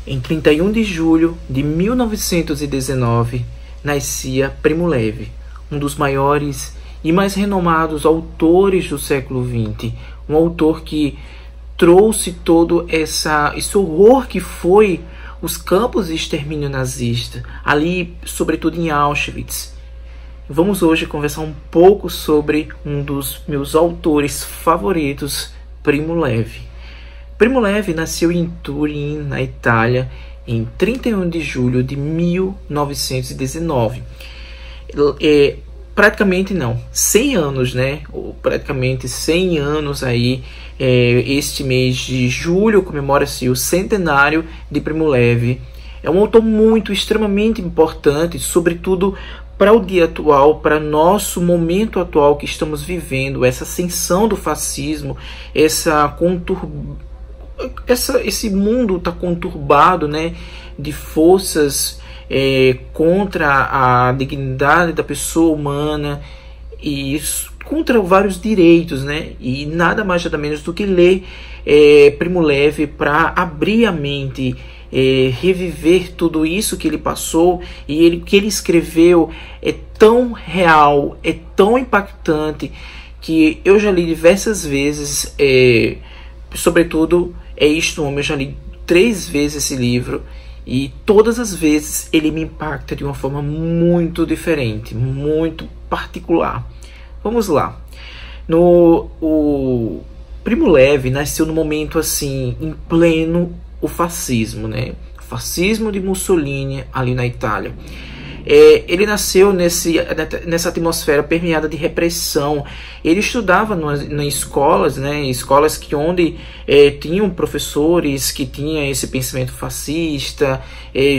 Em 31 de julho de 1919, nascia Primo Levi, um dos maiores e mais renomados autores do século XX. Um autor que trouxe todo esse horror que foi os campos de extermínio nazista, ali, sobretudo em Auschwitz. Vamos hoje conversar um pouco sobre um dos meus autores favoritos, Primo Levi. Primo Levi nasceu em Turim, na Itália, em 31 de julho de 1919. Praticamente não, 100 anos, né? Ou praticamente 100 anos aí. Este mês de julho comemora-se o centenário de Primo Levi. É um autor extremamente importante, sobretudo para o dia atual, para nosso momento atual que estamos vivendo, essa ascensão do fascismo, esse mundo está conturbado, né, de forças contra a dignidade da pessoa humana e contra vários direitos, né? E nada mais nada menos do que ler Primo Levi para abrir a mente, reviver tudo isso que ele passou, e o que ele escreveu é tão real, é tão impactante, que eu já li diversas vezes, sobretudo eu já li 3 vezes esse livro, e todas as vezes ele me impacta de uma forma muito diferente, muito particular. Vamos lá. O Primo Levi nasceu no momento assim, em pleno o fascismo, né? O fascismo de Mussolini ali na Itália. Ele nasceu nessa atmosfera permeada de repressão. Ele estudava nas escolas, né, escolas onde tinham professores que tinham esse pensamento fascista,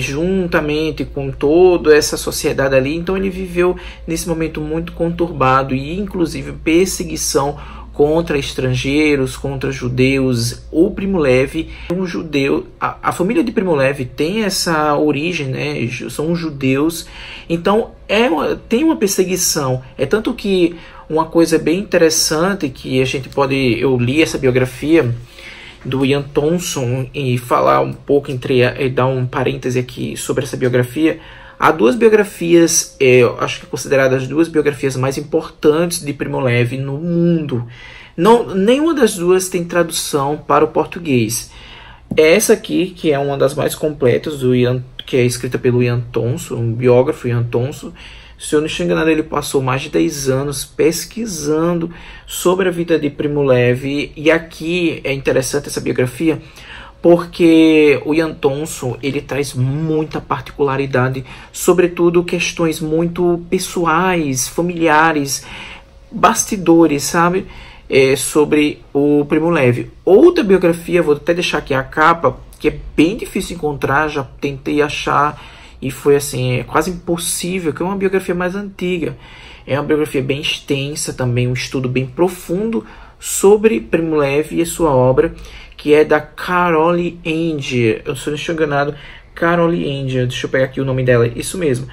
juntamente com toda essa sociedade ali. Então ele viveu nesse momento muito conturbado, e inclusive perseguição contra estrangeiros, contra judeus. O Primo Levi é um judeu. A família de Primo Levi tem essa origem, né? São judeus. Então tem uma perseguição. É tanto que uma coisa bem interessante que eu li essa biografia do Ian Thompson e falar um pouco dar um parêntese aqui sobre essa biografia. Há 2 biografias, acho que consideradas as 2 biografias mais importantes de Primo Levi no mundo. Nenhuma das 2 tem tradução para o português. Essa aqui, que é uma das mais completas, que é escrita pelo Ian Thompson, um biógrafo Ian Thompson. Se eu não estou enganado, ele passou mais de 10 anos pesquisando sobre a vida de Primo Levi. E aqui é interessante essa biografia, porque o Ian Thompson, ele traz muita particularidade, sobretudo questões muito pessoais, familiares, bastidores, sabe? Sobre o Primo Levi. Outra biografia, vou até deixar aqui a capa, que é bem difícil encontrar, já tentei achar e foi assim, quase impossível, que é uma biografia mais antiga. É uma biografia bem extensa também, um estudo bem profundo sobre Primo Levi e sua obra, que é da Carole Enger. Eu sou enganado, Carole Enger. Deixa eu pegar aqui o nome dela. Isso mesmo,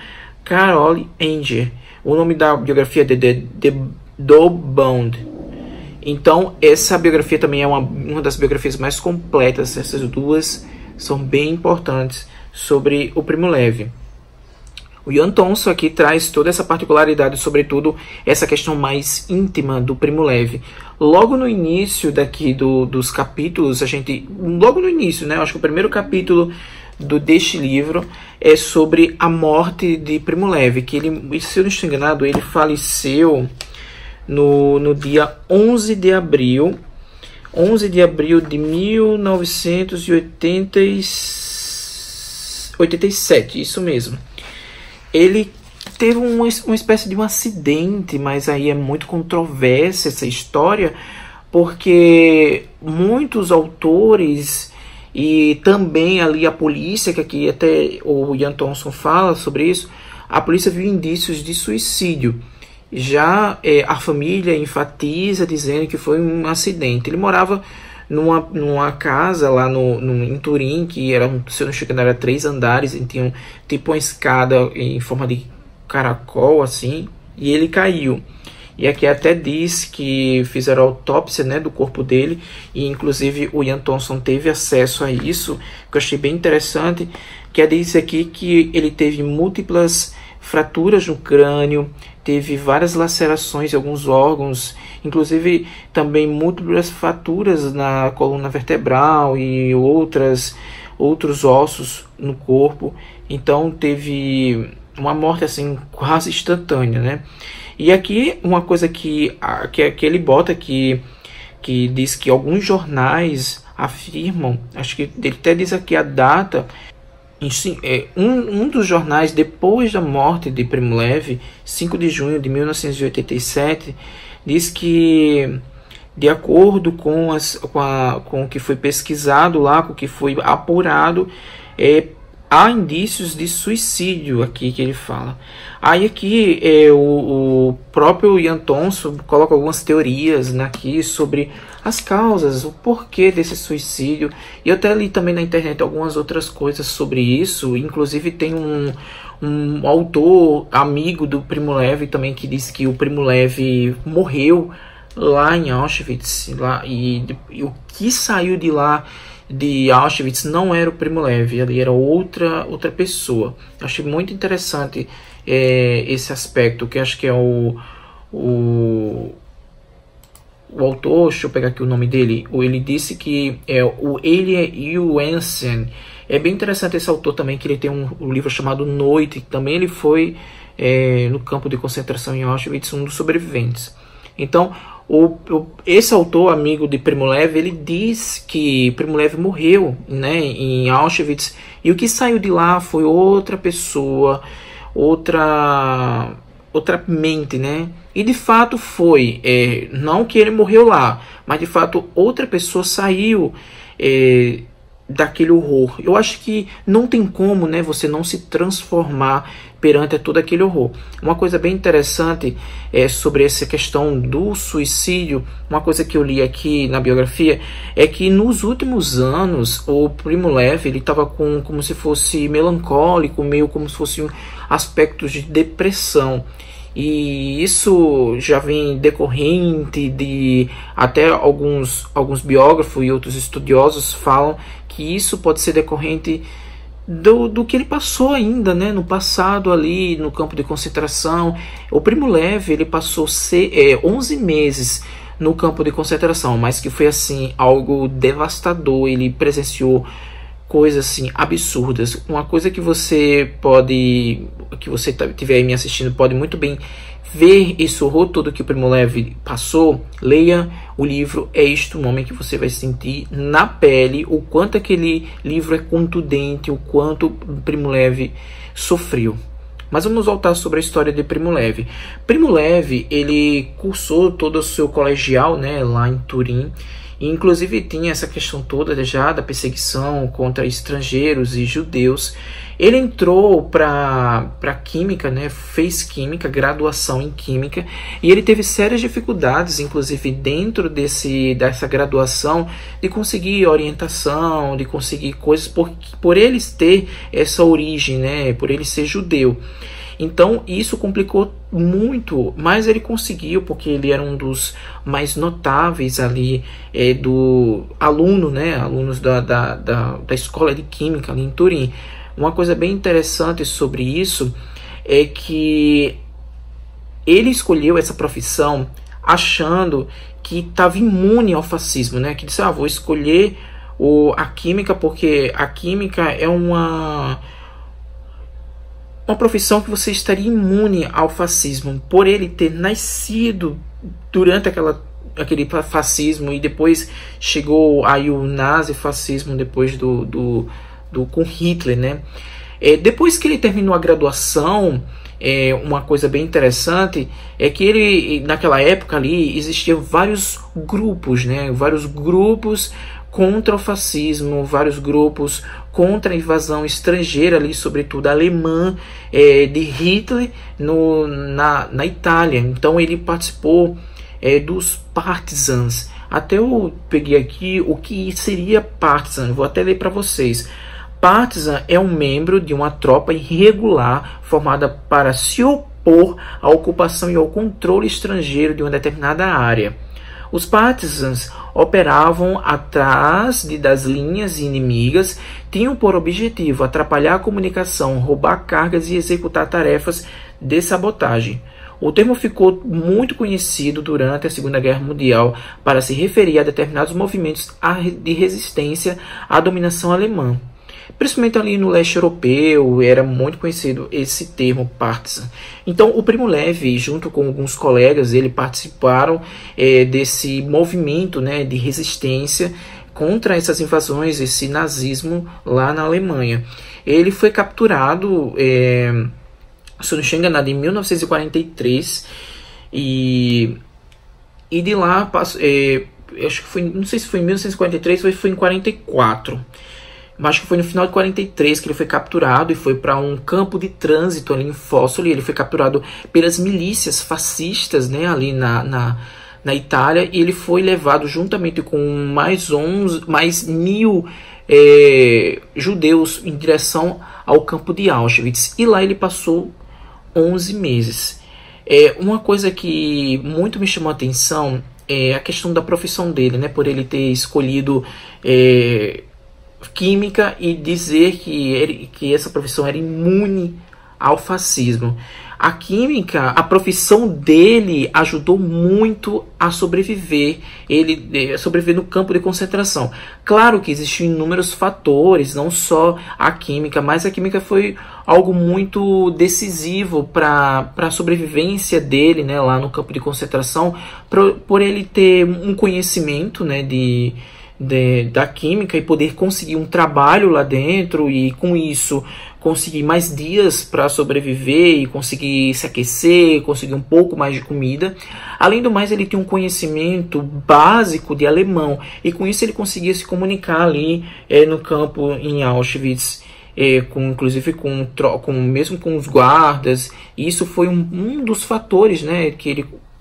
Carole Enger. O nome da biografia é The Bound. Então, essa biografia também é uma das biografias mais completas. Essas 2 são bem importantes sobre o Primo Levi. O Ian Thompson aqui traz toda essa particularidade, sobretudo essa questão mais íntima do Primo Levi. Logo no início dos capítulos, logo no início, né? Eu acho que o primeiro capítulo deste livro é sobre a morte de Primo Levi, que ele, se eu não estou enganado, ele faleceu no dia 11 de abril de 1987, isso mesmo. Ele teve uma espécie de um acidente, mas aí é muito controversa essa história, porque muitos autores e também ali a polícia, que aqui até o Ian Thompson fala sobre isso, a polícia viu indícios de suicídio. Já a família enfatiza dizendo que foi um acidente. Ele morava numa casa lá em Turim, que era, se eu não me engano, era 3 andares, e tinha tipo uma escada em forma de caracol assim, e ele caiu. E aqui até diz que fizeram autópsia, né, do corpo dele, e inclusive o Ian Thompson teve acesso a isso, que eu achei bem interessante, que diz aqui que ele teve múltiplas fraturas no crânio, teve várias lacerações em alguns órgãos, inclusive também múltiplas fraturas na coluna vertebral e outros ossos no corpo. Então teve uma morte assim quase instantânea, né? E aqui uma coisa que ele bota que diz que alguns jornais afirmam, acho que ele até diz aqui a data, um dos jornais, depois da morte de Primo Levi, 5 de junho de 1987, diz que, de acordo com o que foi pesquisado lá, com o que foi apurado, há indícios de suicídio aqui que ele fala. Aí aqui o próprio Ian Thompson coloca algumas teorias aqui sobre as causas, o porquê desse suicídio. E eu até li também na internet algumas outras coisas sobre isso. Inclusive tem um autor amigo do Primo Levi também que disse que o Primo Levi morreu lá em Auschwitz. E o que saiu de lá de Auschwitz não era o Primo Levi, ali era outra pessoa. Eu achei muito interessante esse aspecto, que acho que é o autor, deixa eu pegar aqui o nome dele, ele disse que é o Elie Johansen. É bem interessante esse autor também, que ele tem um livro chamado Noite, que também ele foi no campo de concentração em Auschwitz, um dos sobreviventes. Então, esse autor, amigo de Primo Levi, ele diz que Primo Levi morreu, né, em Auschwitz, e o que saiu de lá foi outra pessoa, outra mente, né? E de fato foi, não que ele morreu lá, mas de fato outra pessoa saiu daquele horror. Eu acho que não tem como, né, você não se transformar perante todo aquele horror. Uma coisa bem interessante sobre essa questão do suicídio, uma coisa que eu li aqui na biografia, é que nos últimos anos o Primo Levi, ele estava como se fosse melancólico, meio como se fosse aspectos de depressão. E isso já vem decorrente de até alguns biógrafos e outros estudiosos falam que isso pode ser decorrente do que ele passou ainda, né, no passado ali no campo de concentração. O Primo Levi, ele passou 11 meses no campo de concentração, mas que foi assim algo devastador. Ele presenciou coisas assim absurdas. Uma coisa que você estiver aí me assistindo pode muito bem ver esse horror todo que o Primo Levi passou. Leia o livro É Isto um Homem, que você vai sentir na pele o quanto aquele livro é contundente, o quanto o Primo Levi sofreu. Mas vamos voltar sobre a história de Primo Levi. Primo Levi, ele cursou todo o seu colegial, né, lá em Turim. E, inclusive tinha essa questão toda já da perseguição contra estrangeiros e judeus. Ele entrou para química, né? Fez química, graduação em química, e ele teve sérias dificuldades, inclusive dentro dessa graduação, de conseguir orientação, de conseguir coisas por eles ter essa origem, né? Por ele ser judeu. Então isso complicou muito, mas ele conseguiu, porque ele era um dos mais notáveis ali do aluno, né? Alunos da escola de química ali em Turim. Uma coisa bem interessante sobre isso é que ele escolheu essa profissão achando que estava imune ao fascismo, né? Que disse, vou escolher a química porque a química é uma profissão que você estaria imune ao fascismo, por ele ter nascido durante aquele fascismo, e depois chegou aí o nazifascismo depois com Hitler, né? Depois que ele terminou a graduação, uma coisa bem interessante é que ele, naquela época ali, existiam vários grupos, né? Vários grupos contra o fascismo, vários grupos contra a invasão estrangeira ali, sobretudo alemã, de Hitler na Itália. Então ele participou dos partisans. Até eu peguei aqui o que seria partisan, vou até ler para vocês. Partisan é um membro de uma tropa irregular formada para se opor opor à ocupação e ao controle estrangeiro de uma determinada área. Os partisans operavam atrás das linhas inimigas, tinham por objetivo atrapalhar a comunicação, roubar cargas e executar tarefas de sabotagem. O termo ficou muito conhecido durante a Segunda Guerra Mundial para se referir a determinados movimentos de resistência à dominação alemã. Principalmente ali no leste europeu, era muito conhecido esse termo partisan. Então, o Primo Levi, junto com alguns colegas, ele participaram desse movimento, né, de resistência contra essas invasões, esse nazismo lá na Alemanha. Ele foi capturado, se eu não estou enganado, em 1943, e de lá, acho que foi, não sei se foi em 1943 ou foi em 44. Acho que foi no final de 43 que ele foi capturado e foi para um campo de trânsito ali em Fossoli. Ele foi capturado pelas milícias fascistas, né, ali na Itália, e ele foi levado juntamente com mais 1.000 judeus em direção ao campo de Auschwitz. E lá ele passou 11 meses. Uma coisa que muito me chamou a atenção é a questão da profissão dele, né, por ele ter escolhido química e dizer que essa profissão era imune ao fascismo. A química, a profissão dele ajudou muito a sobreviver, ele sobreviver no campo de concentração. Claro que existiam inúmeros fatores, não só a química, mas a química foi algo muito decisivo para a sobrevivência dele, né, lá no campo de concentração, por ele ter um conhecimento, né, da química e poder conseguir um trabalho lá dentro e com isso conseguir mais dias para sobreviver e conseguir se aquecer, conseguir um pouco mais de comida. Além do mais, ele tinha um conhecimento básico de alemão e com isso ele conseguia se comunicar ali no campo em Auschwitz, inclusive mesmo com os guardas. E isso foi um dos fatores, né,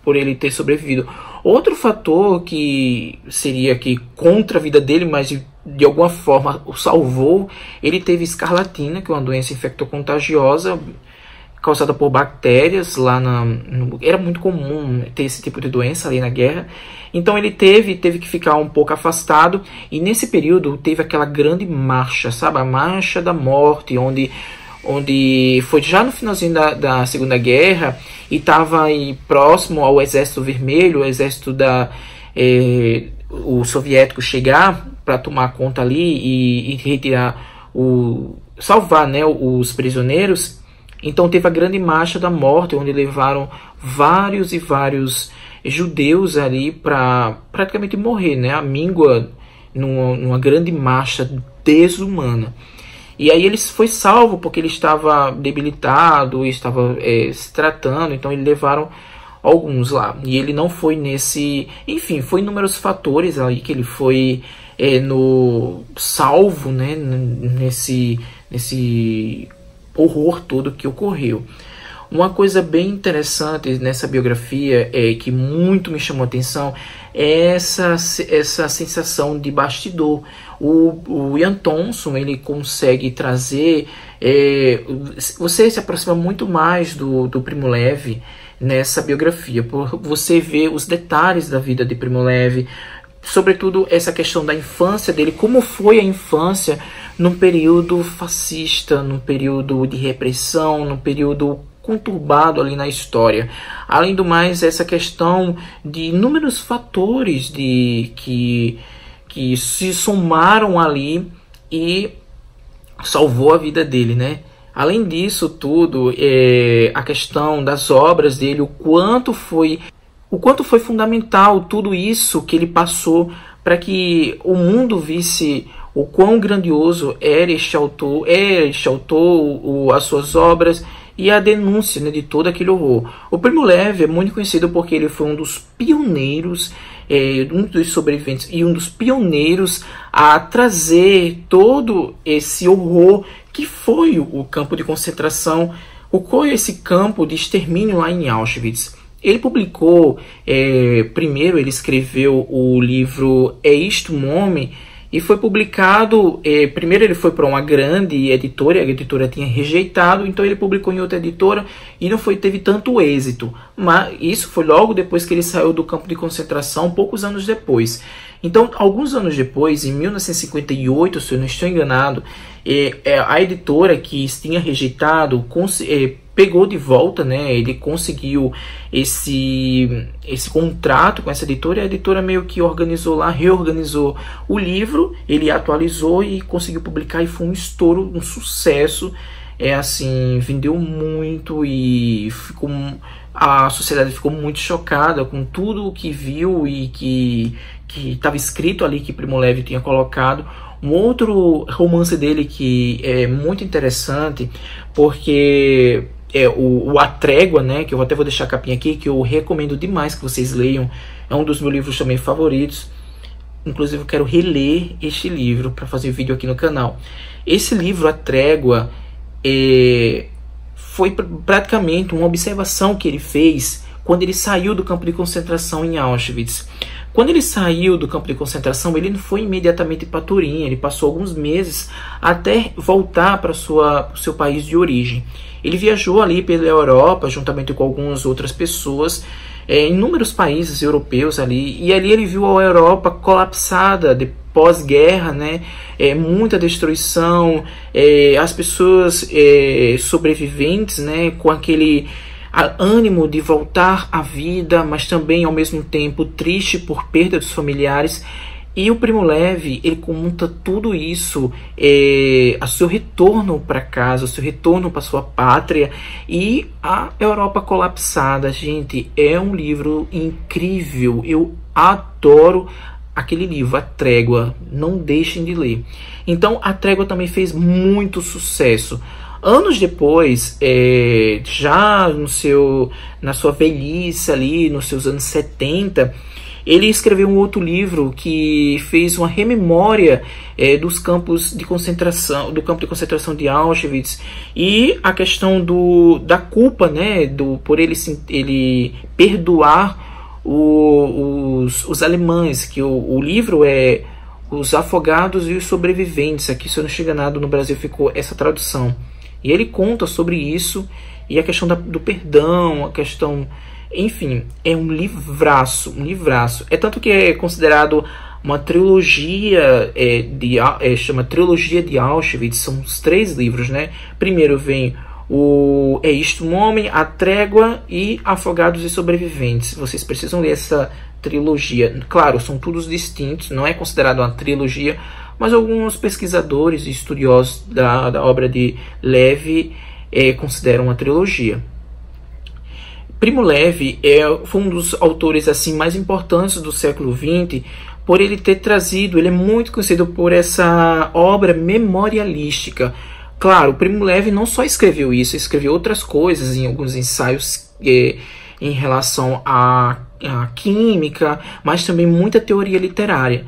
por ele ter sobrevivido. Outro fator que seria que contra a vida dele, mas de alguma forma o salvou, ele teve escarlatina, que é uma doença infectocontagiosa causada por bactérias lá era muito comum ter esse tipo de doença ali na guerra. Então ele teve que ficar um pouco afastado, e nesse período teve aquela grande marcha, sabe, a marcha da morte, onde foi já no finalzinho da Segunda Guerra e estava aí próximo ao Exército Vermelho, o exército o soviético chegar para tomar conta ali e retirar salvar, né, os prisioneiros. Então teve a grande marcha da morte, onde levaram vários e vários judeus ali para praticamente morrer, né, à míngua, numa grande marcha desumana. E aí ele foi salvo porque ele estava debilitado, estava se tratando, então eles levaram alguns lá. E ele não foi enfim, foi inúmeros fatores aí que ele foi salvo, né, nesse horror todo que ocorreu. Uma coisa bem interessante nessa biografia, que muito me chamou a atenção, é essa sensação de bastidor. O Ian Thompson, ele consegue trazer... você se aproxima muito mais do Primo Levi nessa biografia, por você ver os detalhes da vida de Primo Levi, sobretudo essa questão da infância dele, como foi a infância num período fascista, num período de repressão, num período conturbado ali na história. Além do mais, essa questão de inúmeros fatores que se somaram ali e salvou a vida dele, né? Além disso tudo, a questão das obras dele, o quanto foi fundamental tudo isso que ele passou para que o mundo visse o quão grandioso era este autor, as suas obras e a denúncia, né, de todo aquele horror. O Primo Levi é muito conhecido porque ele foi um dos pioneiros, um dos sobreviventes e um dos pioneiros a trazer todo esse horror que foi o campo de concentração, esse campo de extermínio lá em Auschwitz. Ele publicou, primeiro ele escreveu o livro É Isto um Homem, e foi publicado, primeiro ele foi para uma grande editora, a editora tinha rejeitado, então ele publicou em outra editora e não teve tanto êxito. Mas isso foi logo depois que ele saiu do campo de concentração, poucos anos depois. Então, alguns anos depois, em 1958, se eu não estou enganado, a editora que tinha rejeitado pegou de volta, né? Ele conseguiu esse contrato com essa editora, e a editora meio que reorganizou o livro, ele atualizou e conseguiu publicar, e foi um estouro, um sucesso. Assim, vendeu muito e a sociedade ficou muito chocada com tudo o que viu e que estava escrito ali, que Primo Levi tinha colocado. Um outro romance dele que é muito interessante, porque A Trégua, né, que eu até vou deixar a capinha aqui, que eu recomendo demais que vocês leiam, é um dos meus livros também favoritos. Inclusive eu quero reler este livro para fazer vídeo aqui no canal. Esse livro, A Trégua, foi praticamente uma observação que ele fez quando ele saiu do campo de concentração em Auschwitz. Quando ele saiu do campo de concentração, ele não foi imediatamente para Turim, ele passou alguns meses até voltar para o seu país de origem. Ele viajou ali pela Europa, juntamente com algumas outras pessoas, em inúmeros países europeus ali, e ali ele viu a Europa colapsada de pós-guerra, né? Muita destruição, as pessoas sobreviventes, né? Com aquele ânimo de voltar à vida, mas também ao mesmo tempo triste por perda dos familiares. E o Primo Levi, ele conta tudo isso, a seu retorno para casa, o seu retorno para sua pátria e a Europa colapsada. Gente, é um livro incrível, eu adoro aquele livro, A Trégua, não deixem de ler. Então, A Trégua também fez muito sucesso. Anos depois, já na sua velhice ali, nos seus anos 70, ele escreveu um outro livro que fez uma rememória dos campos de concentração, do campo de concentração de Auschwitz, e a questão da culpa, né, por ele perdoar os alemães, que o livro é Os Afogados e os Sobreviventes. Aqui, se eu não estiver enganado, no Brasil ficou essa tradução. E ele conta sobre isso e a questão do perdão, a questão... Enfim, é um livraço, um livraço. É tanto que é considerado uma trilogia, chama Trilogia de Auschwitz, são os 3 livros, né? Primeiro vem É Isto um Homem, A Trégua e Afogados e Sobreviventes. Vocês precisam ler essa trilogia. Claro, são todos distintos, não é considerado uma trilogia, mas alguns pesquisadores e estudiosos da obra de Levi consideram uma trilogia. Primo Levi foi um dos autores assim mais importantes do século XX, por ele ter trazido, ele é muito conhecido por essa obra memorialística. Claro, Primo Levi não só escreveu isso, escreveu outras coisas em alguns ensaios em relação à química, mas também muita teoria literária.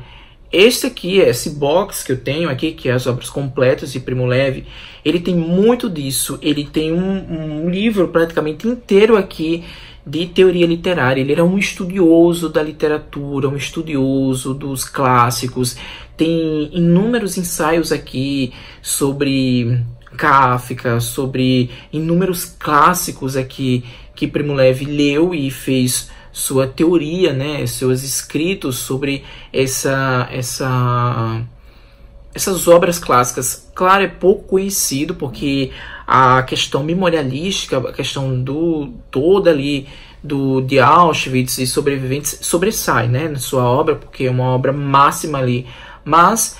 Esse box que eu tenho aqui, que é as obras completas de Primo Levi, ele tem muito disso. Ele tem um livro praticamente inteiro aqui de teoria literária. Ele era um estudioso da literatura, um estudioso dos clássicos. Tem inúmeros ensaios aqui sobre Kafka, sobre inúmeros clássicos aqui que Primo Levi leu e fez sua teoria, né, seus escritos sobre essas obras clássicas. Claro, é pouco conhecido porque a questão memorialística, a questão de Auschwitz e sobreviventes sobressai, né, na sua obra, porque é uma obra máxima ali, mas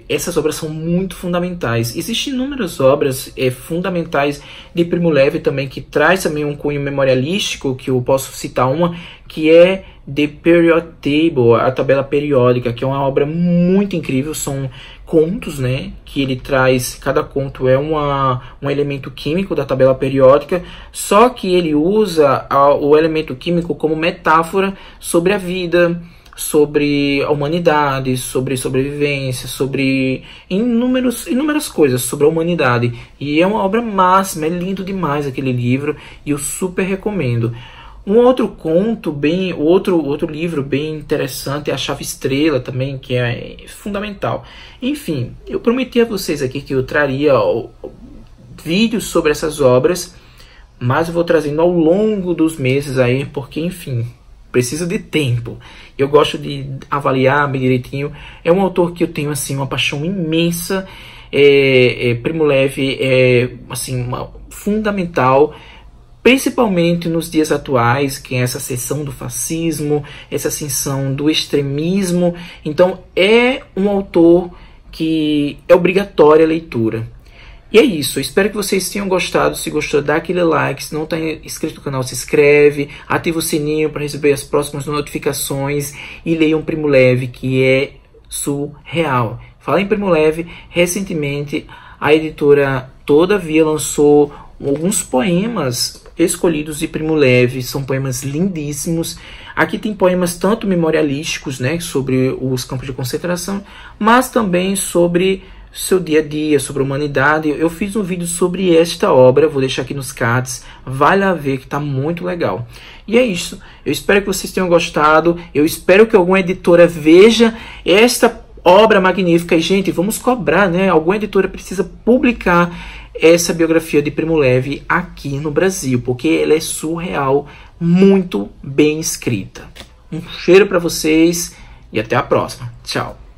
essas obras são muito fundamentais. Existem inúmeras obras fundamentais de Primo Levi também, que traz também um cunho memorialístico, que eu posso citar uma, que é The Period Table, a tabela periódica, que é uma obra muito incrível. São contos, né, que ele traz, cada conto é um elemento químico da tabela periódica, só que ele usa o elemento químico como metáfora sobre a vida, sobre a humanidade, sobre sobrevivência, sobre inúmeras coisas sobre a humanidade. E é uma obra máxima, é lindo demais aquele livro e eu super recomendo. Um outro conto, outro livro bem interessante é A Chave Estrela também, que é fundamental. Enfim, eu prometi a vocês aqui que eu traria vídeos sobre essas obras, mas eu vou trazendo ao longo dos meses aí, porque, enfim, precisa de tempo. Eu gosto de avaliar bem direitinho. É um autor que eu tenho, assim, uma paixão imensa. Primo Levi é, assim, fundamental, principalmente nos dias atuais, que é essa ascensão do fascismo, essa ascensão do extremismo. Então, é um autor que é obrigatória a leitura. E é isso, eu espero que vocês tenham gostado. Se gostou, dá aquele like. Se não está inscrito no canal, se inscreve, ativa o sininho para receber as próximas notificações e leiam Primo Levi, que é surreal. Falar em Primo Levi, recentemente a editora Todavia lançou alguns poemas escolhidos de Primo Levi. São poemas lindíssimos. Aqui tem poemas tanto memorialísticos, né, sobre os campos de concentração, mas também sobre seu dia a dia, sobre a humanidade. Eu fiz um vídeo sobre esta obra, vou deixar aqui nos cards, vai lá ver que tá muito legal. E é isso, eu espero que vocês tenham gostado, eu espero que alguma editora veja esta obra magnífica. E, gente, vamos cobrar, né? Alguma editora precisa publicar essa biografia de Primo Levi aqui no Brasil, porque ela é surreal, muito bem escrita. Um cheiro para vocês e até a próxima. Tchau.